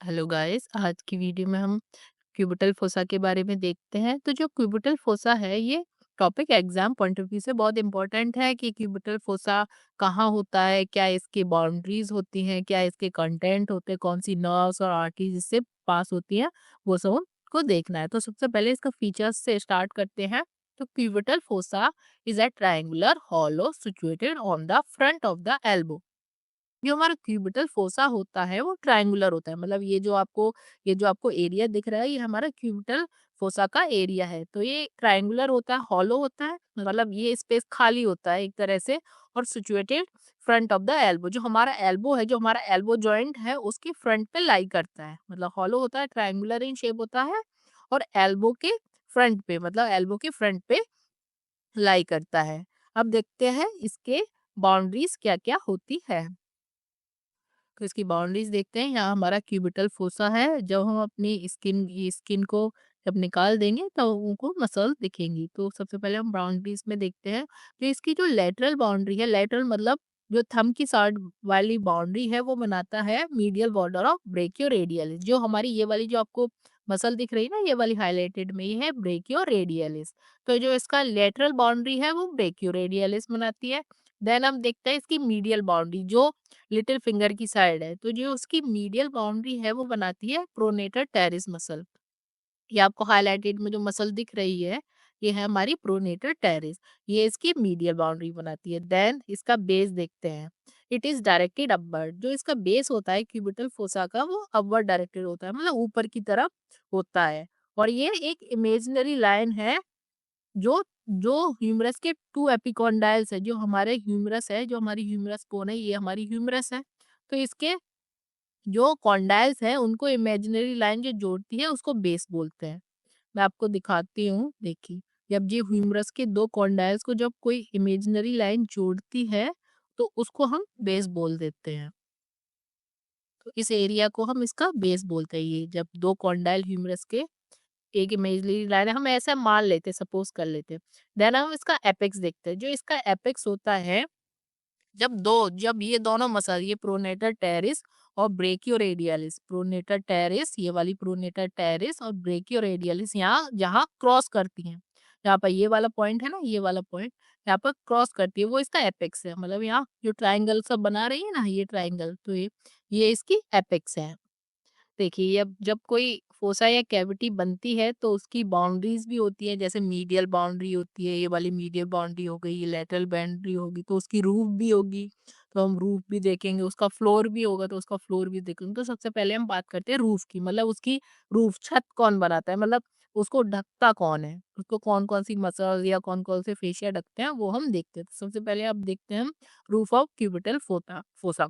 Hello guys, आज की video में हम क्यूबिटल फोसा के बारे में देखते हैं। तो जो क्यूबिटल फोसा है, ये topic exam point of view से बहुत इंपॉर्टेंट है कि क्यूबिटल फोसा कहाँ होता है, क्या इसकी बाउंड्रीज होती हैं, क्या इसके कंटेंट होते हैं, कौन सी नर्व्स और आर्टरीज इससे पास होती हैं, वो सब को देखना है। तो सबसे पहले इसका फीचर्स से स्टार्ट करते हैं। तो cubital fossa is a triangular hollow situated on the front of the elbow. जो हमारा क्यूबिटल फोसा होता है वो ट्रायंगुलर होता है, मतलब ये जो आपको एरिया दिख रहा है, ये हमारा क्यूबिटल फोसा का एरिया है। तो ये ट्रायंगुलर होता है, हॉलो होता है, मतलब ये स्पेस खाली होता है एक तरह से, और situated front of the elbow. जो हमारा एल्बो है, जो हमारा एल्बो जॉइंट है, उसकी फ्रंट पे लाई करता है। मतलब हॉलो होता है, ट्रायंगुलर इन शेप होता है, और एल्बो के फ्रंट पे, मतलब एल्बो के फ्रंट पे लाई करता है। अब देखते हैं इसके बाउंड्रीज क्या क्या होती है। तो इसकी बाउंड्रीज देखते हैं। यहाँ हमारा क्यूबिटल फोसा है। जब हम अपनी स्किन को जब निकाल देंगे तो उनको मसल दिखेंगी। तो सबसे पहले हम बाउंड्रीज में देखते हैं। तो इसकी जो लेटरल बाउंड्री है, लेटरल मतलब जो थंब की साइड वाली बाउंड्री है, वो बनाता है मीडियल बॉर्डर ऑफ ब्रेकियोरेडियलिस। जो हमारी ये वाली जो आपको मसल दिख रही है ना, ये वाली हाईलाइटेड में, ये है ब्रेकियोरेडियलिस। तो जो इसका लेटरल बाउंड्री है वो ब्रेकियोरेडियलिस बनाती है। देन हम देखते हैं इसकी मीडियल बाउंड्री, जो लिटिल फिंगर की साइड है। तो जो उसकी मीडियल बाउंड्री है वो बनाती है प्रोनेटर टेरिस मसल। ये आपको हाईलाइटेड में जो मसल दिख रही है, ये है हमारी प्रोनेटर टेरिस। ये इसकी मीडियल बाउंड्री बनाती है। देन इसका बेस देखते हैं। It is directed upward. जो इसका बेस होता है क्यूबिटल फोसा का, वो अपवर्ड डायरेक्टेड होता है, मतलब ऊपर की तरफ होता है। और ये एक इमेजिनरी लाइन है जो जो ह्यूमरस के टू एपिकॉन्डाइल्स है। जो हमारे ह्यूमरस है, जो हमारी ह्यूमरस बोन है, ये हमारी ह्यूमरस है। तो इसके जो कॉन्डाइल्स है, उनको इमेजिनरी लाइन जो जोड़ती है, उसको बेस बोलते हैं। मैं आपको दिखाती हूँ, देखिए। जब ये ह्यूमरस के दो कॉन्डाइल्स को जब कोई इमेजिनरी लाइन जोड़ती है, तो उसको हम बेस बोल देते हैं। तो इस एरिया को हम इसका बेस बोलते हैं। ये जब दो कॉन्डाइल ह्यूमरस के एक इमेजिनरी लाइन है, हम ऐसा मान लेते, सपोज कर लेते। देन हम इसका एपेक्स देखते हैं। जो इसका एपेक्स होता है, जब ये दोनों मसल, ये प्रोनेटर टेरिस और ब्रेकियोरेडियलिस, प्रोनेटर टेरिस, ये वाली प्रोनेटर टेरिस और ब्रेकियोरेडियलिस यहाँ जहाँ क्रॉस करती हैं, यहाँ पर ये वाला पॉइंट है ना, ये वाला पॉइंट यहाँ पर क्रॉस करती है, वो इसका एपेक्स है। मतलब यहाँ जो ट्राइंगल सब बना रही है ना, ये ट्राइंगल, तो ये इसकी एपेक्स है। देखिए, अब जब कोई फोसा या कैविटी बनती है तो उसकी बाउंड्रीज भी होती है। जैसे मीडियल बाउंड्री होती है, ये वाली मीडियल बाउंड्री हो गई, ये लेटरल बाउंड्री होगी, तो उसकी रूफ भी होगी। तो हम रूफ भी देखेंगे, उसका फ्लोर भी होगा तो उसका फ्लोर भी देखेंगे। तो सबसे पहले हम बात करते हैं रूफ की, मतलब उसकी रूफ, छत कौन बनाता है, मतलब उसको ढकता कौन है, उसको कौन कौन सी मसल या कौन कौन से फेशिया ढकते हैं, वो हम देखते हैं। तो सबसे पहले आप देखते हैं रूफ ऑफ क्यूबिटल फोसा।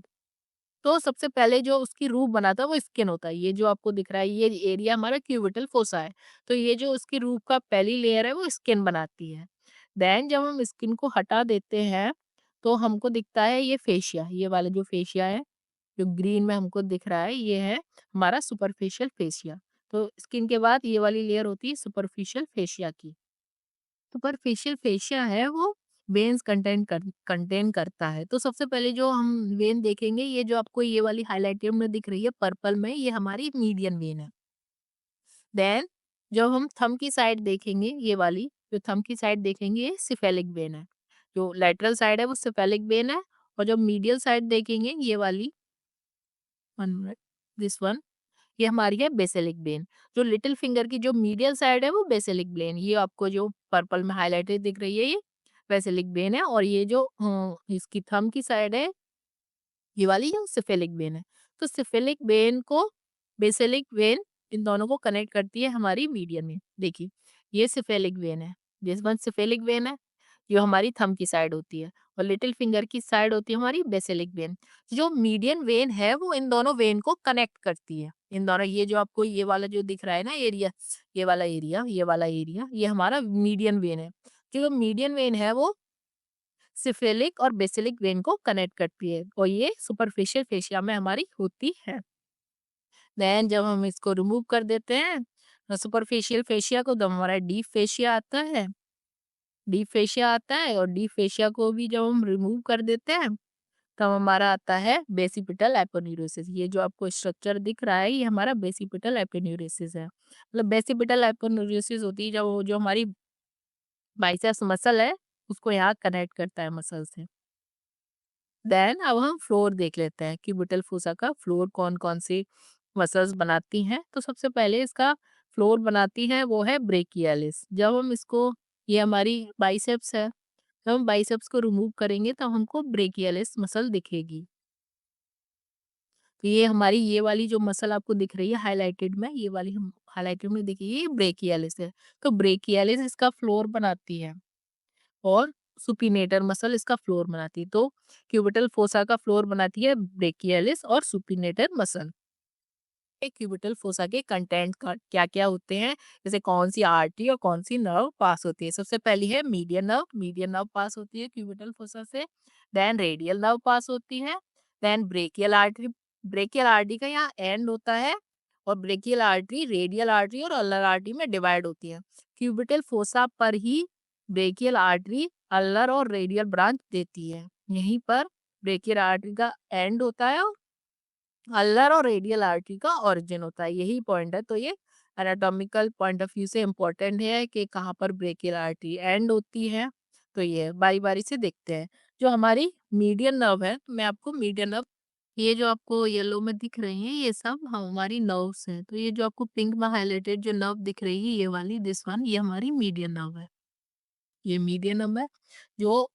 तो सबसे पहले जो उसकी रूफ बनाता है वो स्किन होता है। ये जो आपको दिख रहा है, ये एरिया हमारा क्यूबिटल फोसा है। तो ये जो उसकी रूफ का पहली लेयर है वो स्किन बनाती है। देन जब हम स्किन को हटा देते हैं, तो हमको दिखता है ये फेशिया, ये वाला जो फेशिया है, जो ग्रीन में हमको दिख रहा है, ये है हमारा सुपरफिशियल फेशिया। तो स्किन के बाद ये वाली लेयर होती है सुपरफिशियल फेशिया की। सुपरफिशियल फेशिया है वो वेन्स कंटेन करता है। तो सबसे पहले जो हम वेन देखेंगे, ये जो आपको ये वाली हाइलाइटेड में दिख रही है पर्पल में, ये हमारी मीडियन वेन है। देन जब हम थंब की साइड देखेंगे, ये वाली जो थंब की साइड देखेंगे, ये सिफेलिक वेन है। जो लेटरल साइड है वो सिफेलिक वेन है। और जो मीडियल साइड देखेंगे, ये वाली, वन मिनट, दिस वन, ये हमारी है बेसिलिक वेन। जो लिटिल फिंगर की जो मीडियल साइड है वो बेसिलिक वेन, ये आपको जो पर्पल में हाइलाइटेड दिख रही है, ये बेसिलिक वेन है। और ये जो इसकी थंब की साइड है, ये वाली जो सिफेलिक वेन है। तो सिफेलिक वेन को बेसिलिक वेन, इन दोनों को कनेक्ट करती है हमारी मीडियन में। देखिए, ये सिफेलिक वेन है, दिस वन सिफेलिक वेन है, जो हमारी थंब की साइड होती है। और लिटिल फिंगर की साइड होती है हमारी बेसिलिक वेन। जो मीडियन वेन है वो इन दोनों वेन को कनेक्ट करती है। इन दोनों, ये जो आपको ये वाला जो दिख रहा है ना एरिया, ये वाला एरिया, ये वाला एरिया, ये हमारा मीडियन वेन है। जो मीडियन वेन है वो सिफेलिक और बेसिलिक वेन को कनेक्ट करती है, और ये सुपरफिशियल फेशिया में हमारी होती है। देन जब हम इसको रिमूव कर देते हैं सुपरफिशियल फेशिया को, तो हमारा डीप फेशिया आता है। डीप फेशिया आता है, और डीप फेशिया को भी जब हम रिमूव कर देते हैं, तब हमारा आता है बेसिपिटल एपोन्यूरोसिस। ये जो आपको स्ट्रक्चर दिख रहा है ये हमारा बेसिपिटल एपोन्यूरोसिस है। मतलब बेसिपिटल एपोन्यूरोसिस होती है जब वो जो हमारी बाइसेप्स मसल है उसको यहाँ कनेक्ट करता है मसल से। देन अब हम फ्लोर देख लेते हैं, क्यूबिटल फोसा का फ्लोर कौन कौन सी मसल्स बनाती हैं। तो सबसे पहले इसका फ्लोर बनाती है वो है ब्रेकियलिस। जब हम इसको, ये हमारी बाइसेप्स है, जब हम बाइसेप्स को रिमूव करेंगे तो हमको ब्रेकियलिस मसल दिखेगी। तो ये हमारी ये वाली जो मसल आपको दिख रही है हाइलाइटेड में, ये वाली हम हाइलाइटेड में देखिए ये ब्रेकियलिस है। तो ब्रेकियलिस इसका फ्लोर बनाती है और सुपिनेटर मसल इसका फ्लोर बनाती है। तो क्यूबिटल फोसा का फ्लोर बनाती है ब्रेकियलिस और सुपिनेटर मसल। क्यूबिटल फोसा के कंटेंट का क्या क्या होते हैं, जैसे कौन सी आर्टरी और कौन सी नर्व पास होती है। सबसे पहली है मीडियन नर्व पास होती है क्यूबिटल फोसा से। देन रेडियल नर्व पास होती है। देन ब्रेकियल आर्टरी का यहाँ एंड होता है और ब्रेकियल आर्टरी रेडियल आर्टरी और अल्लर आर्टरी में डिवाइड होती है। क्यूबिटल फोसा पर ही ब्रेकियल आर्टरी अल्लर और रेडियल ब्रांच देती है। यहीं पर ब्रेकियल आर्टरी का एंड होता है और अल्लर और रेडियल आर्टरी का ओरिजिन होता है। यही पॉइंट है। तो ये एनाटॉमिकल पॉइंट ऑफ व्यू से इम्पोर्टेंट है कि कहाँ पर ब्रेकियल आर्टरी एंड होती है। तो ये बारी बारी से देखते हैं। जो हमारी मीडियन नर्व है, तो मैं आपको मीडियन नर्व, ये जो आपको येलो में दिख रही है ये सब हमारी नर्व्स हैं। तो ये जो आपको पिंक में हाईलाइटेड जो नर्व दिख रही है ये वाली, दिस वन, ये हमारी मीडियन नर्व है। ये मीडियन नर्व है जो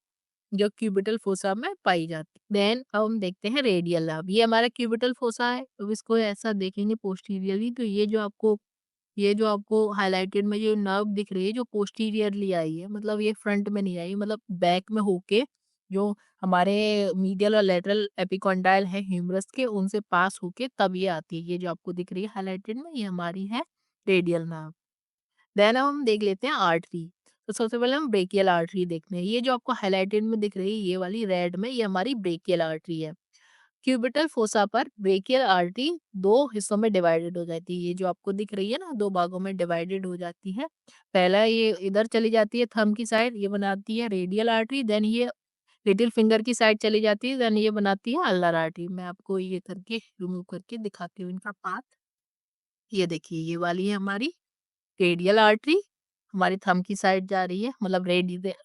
जो क्यूबिटल फोसा में पाई जाती है। देन अब हम देखते हैं रेडियल नर्व। ये हमारा क्यूबिटल फोसा है। अब इसको ऐसा देखेंगे पोस्टीरियरली तो ये जो आपको हाइलाइटेड में जो नर्व दिख रही है जो पोस्टीरियरली आई है, मतलब ये फ्रंट में नहीं आई, मतलब बैक में होके जो हमारे मीडियल और लेटरल एपिकॉन्डाइल है ह्यूमरस के उनसे पास होके तब ये आती है। ये जो आपको दिख रही है हाइलाइटेड में ये हमारी है रेडियल नर्व। देन अब हम देख लेते हैं आर्टरी। तो सबसे पहले हम ब्रेकियल आर्टरी देखते हैं। ये जो आपको हाइलाइटेड में दिख रही है ये वाली रेड में, ये हमारी ब्रेकियल आर्टरी है। क्यूबिटल फोसा पर ब्रेकियल आर्टरी दो हिस्सों में डिवाइडेड हो जाती है। ये जो आपको दिख रही है ना, दो भागों में डिवाइडेड हो जाती है। पहला ये इधर चली जाती है थंब की साइड, ये बनाती है रेडियल आर्टरी। देन ये लिटिल फिंगर की साइड चली जाती है, देन ये बनाती है अल्लर आर्टरी। मैं आपको ये करके रिमूव करके दिखाती हूँ इनका पाथ। ये देखिए ये वाली है हमारी रेडियल आर्टरी, हमारी थंब की साइड जा रही है, मतलब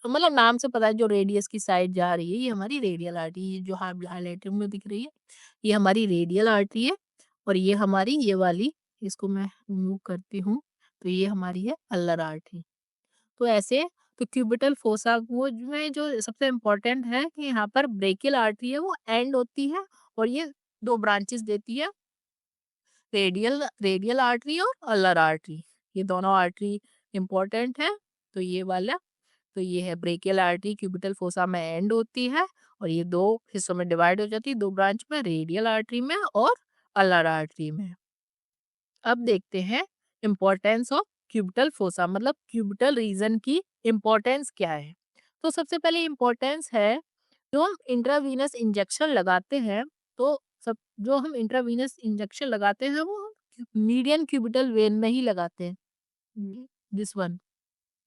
मतलब नाम से पता है जो रेडियस की साइड जा रही है ये हमारी रेडियल आर्टरी। ये जो हाइलाइटेड में दिख रही है ये हमारी रेडियल आर्टरी है। और ये हमारी ये वाली, इसको मैं रिमूव करती हूँ, तो ये हमारी है अल्लर आर्टरी। तो ऐसे, तो क्यूबिटल फोसा वो में जो सबसे इम्पोर्टेंट है कि यहाँ पर ब्रेकियल आर्टरी है वो एंड होती है और ये दो ब्रांचेस देती है, रेडियल रेडियल आर्टरी और अल्लर आर्टरी। ये दोनों आर्टरी इंपॉर्टेंट है। तो ये वाला, तो ये है ब्रेकियल आर्टरी, क्यूबिटल फोसा में एंड होती है और ये दो हिस्सों में डिवाइड हो जाती है, दो ब्रांच में, रेडियल आर्टरी में और अल्लर आर्टरी में। अब देखते हैं इम्पोर्टेंस ऑफ क्यूबिटल फोसा, मतलब क्यूबिटल रीजन की इम्पोर्टेंस क्या है। तो सबसे पहले इम्पोर्टेंस है, जो हम इंट्रावीनस इंजेक्शन लगाते हैं, तो सब जो हम इंट्रावीनस इंजेक्शन लगाते हैं वो मीडियन क्यूबिटल वेन में ही लगाते हैं। दिस वन,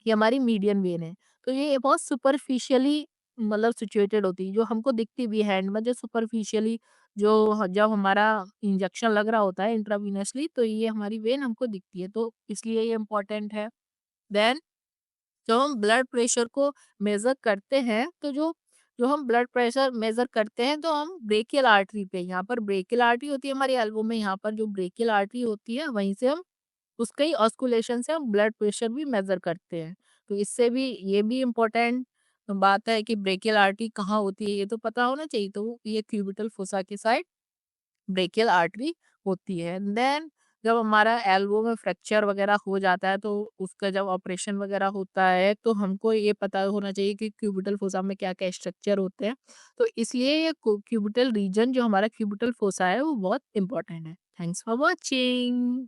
ये हमारी मीडियन वेन है। तो ये बहुत सुपरफिशियली मतलब सिचुएटेड होती है, जो हमको दिखती भी हैंड में, जो सुपरफिशियली जब हमारा इंजेक्शन लग रहा होता है इंट्रावीनसली तो ये हमारी वेन हमको दिखती है, तो इसलिए ये इम्पोर्टेंट है। देन जब हम ब्लड प्रेशर को मेजर करते हैं, तो जो जो हम ब्लड प्रेशर मेजर करते हैं तो हम ब्रेकियल आर्टरी पे, यहाँ पर ब्रेकियल आर्टरी होती है हमारी एल्बो में, यहाँ पर जो ब्रेकियल आर्टरी होती है वहीं से हम उसके ही ऑस्कुलेशन से हम ब्लड प्रेशर भी मेजर करते हैं। तो इससे भी ये भी इम्पोर्टेंट बात है कि ब्रेकियल आर्टरी कहाँ होती है ये तो पता होना चाहिए। तो ये क्यूबिटल फोसा के साइड ब्रेकियल आर्टरी होती है। देन जब हमारा एल्बो में फ्रैक्चर वगैरह हो जाता है तो उसका जब ऑपरेशन वगैरह होता है तो हमको ये पता होना चाहिए कि क्यूबिटल फोसा में क्या क्या स्ट्रक्चर होते हैं। तो इसलिए ये क्यूबिटल रीजन जो हमारा क्यूबिटल फोसा है वो बहुत इंपॉर्टेंट है। Thanks for watching.